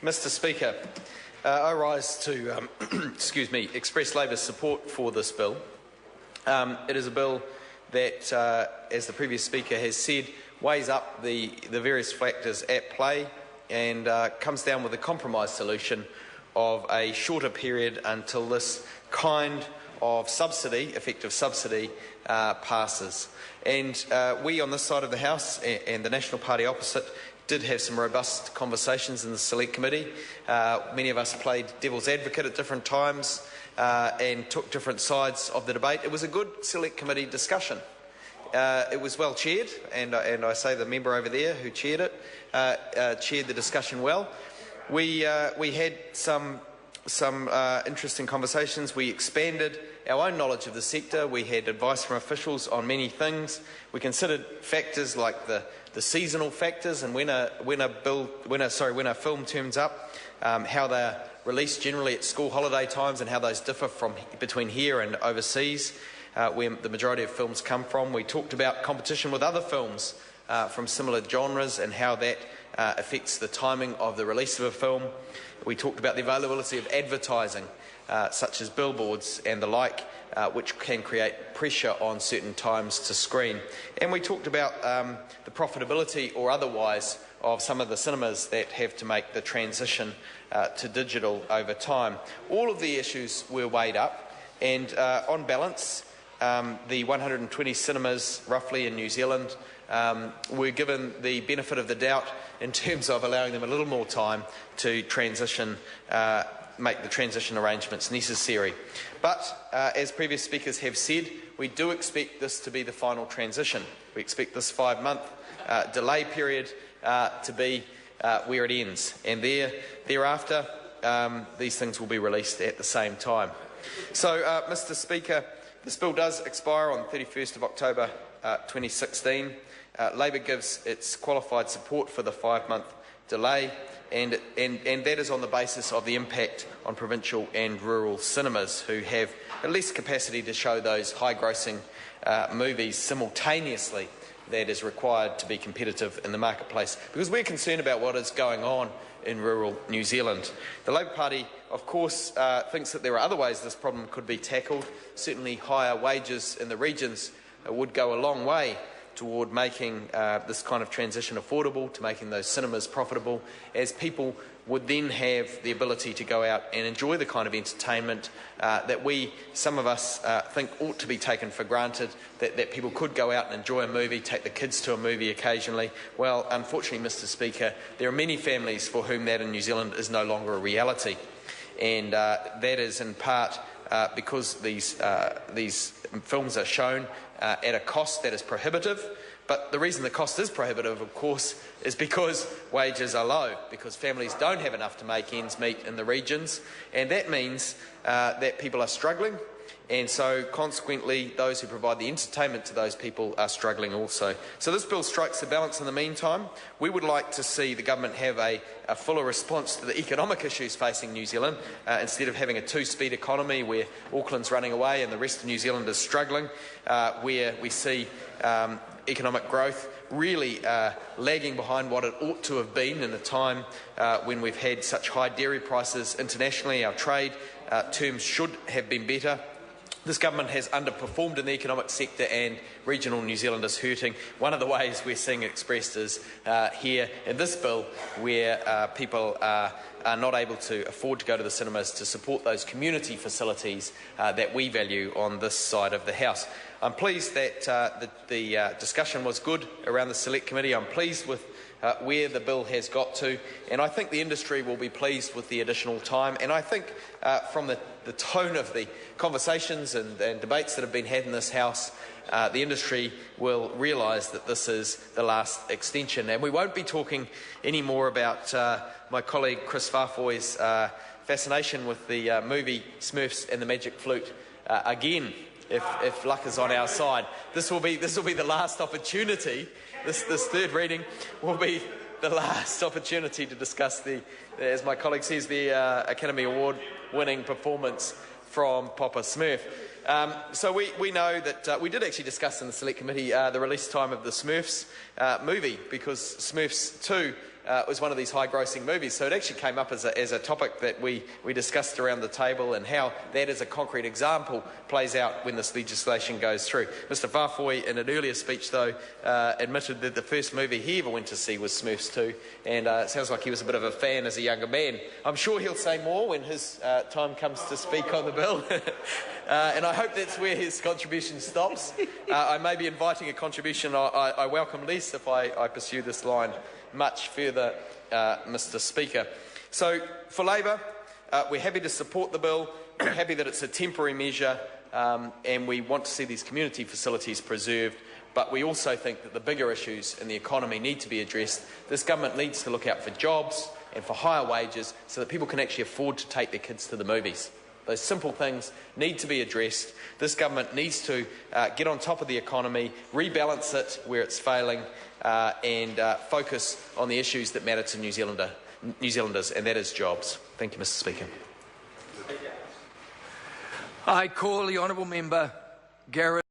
Mr. Speaker, I rise to express Labor's support for this bill. It is a bill that, as the previous speaker has said, weighs up the various factors at play and comes down with a compromise solution of a shorter period until this kind of subsidy, effective subsidy, passes. And we on this side of the House and the National Party opposite did have some robust conversations in the Select Committee. Many of us played devil's advocate at different times and took different sides of the debate. It was a good Select Committee discussion. It was well chaired, and I say the member over there who chaired it chaired the discussion well. We had some interesting conversations. We expanded our own knowledge of the sector. We had advice from officials on many things. We considered factors like the seasonal factors and when a film turns up, how they're released generally at school holiday times and how those differ between here and overseas, where the majority of films come from. We talked about competition with other films from similar genres and how that affects the timing of the release of a film. We talked about the availability of advertising, such as billboards and the like, which can create pressure on certain times to screen. And we talked about the profitability or otherwise of some of the cinemas that have to make the transition to digital over time. All of the issues were weighed up, and on balance, the 120 cinemas roughly in New Zealand were given the benefit of the doubt in terms of allowing them a little more time to transition, make the transition arrangements necessary. But as previous speakers have said, we do expect this to be the final transition. We expect this 5-month delay period to be where it ends, and thereafter these things will be released at the same time. So, Mr. Speaker, this bill does expire on 31st of October 2016. Labor gives its qualified support for the 5-month delay, and that is on the basis of the impact on provincial and rural cinemas who have at least capacity to show those high-grossing movies simultaneously that is required to be competitive in the marketplace. Because we're concerned about what is going on in rural New Zealand. The Labour Party, of course, thinks that there are other ways this problem could be tackled. Certainly higher wages in the regions would go a long way toward making this kind of transition affordable, to making those cinemas profitable, as people would then have the ability to go out and enjoy the kind of entertainment that some of us think ought to be taken for granted, that people could go out and enjoy a movie, take the kids to a movie occasionally. Well, unfortunately, Mr. Speaker, there are many families for whom that in New Zealand is no longer a reality, and that is in part because these films are shown at a cost that is prohibitive. But the reason the cost is prohibitive, of course, is because wages are low, because families don't have enough to make ends meet in the regions, and that means that people are struggling, and so consequently those who provide the entertainment to those people are struggling also. So this bill strikes a balance in the meantime. We would like to see the government have a fuller response to the economic issues facing New Zealand, instead of having a two-speed economy where Auckland's running away and the rest of New Zealand is struggling, where we see economic growth really lagging behind what it ought to have been in a time when we've had such high dairy prices internationally. Our trade terms should have been better. This government has underperformed in the economic sector, and regional New Zealand is hurting. One of the ways we're seeing it expressed is here in this bill, where people are not able to afford to go to the cinemas to support those community facilities that we value on this side of the House. I'm pleased that the discussion was good around the Select Committee. I'm pleased with where the bill has got to, and I think the industry will be pleased with the additional time. And I think from the tone of the conversations and debates that have been had in this House, the industry will realise that this is the last extension. And we won't be talking any more about my colleague Chris Farfoy's fascination with the movie Smurfs and the Magic Flute again. If luck is on our side, this will be the last opportunity. This third reading will be the last opportunity to discuss as my colleague says, the Academy Award-winning performance from Papa Smurf. So we know that we did actually discuss in the Select Committee the release time of the Smurfs movie, because Smurfs 2 was one of these high-grossing movies, so it actually came up as a topic that we discussed around the table, and how that as a concrete example plays out when this legislation goes through. Mr Whāwhoi, in an earlier speech though, admitted that the first movie he ever went to see was Smurfs 2, and it sounds like he was a bit of a fan as a younger man. I'm sure he'll say more when his time comes to speak on the bill, and I hope that's where his contribution stops. I may be inviting a contribution I welcome less if I pursue this line much further, Mr Speaker. So, for Labour, we're happy to support the bill. We're happy that it's a temporary measure, and we want to see these community facilities preserved, but we also think that the bigger issues in the economy need to be addressed. This government needs to look out for jobs and for higher wages so that people can actually afford to take their kids to the movies. Those simple things need to be addressed. This government needs to get on top of the economy, rebalance it where it's failing, and focus on the issues that matter to New Zealanders, and that is jobs. Thank you, Mr Speaker. I call the honourable member Garrett.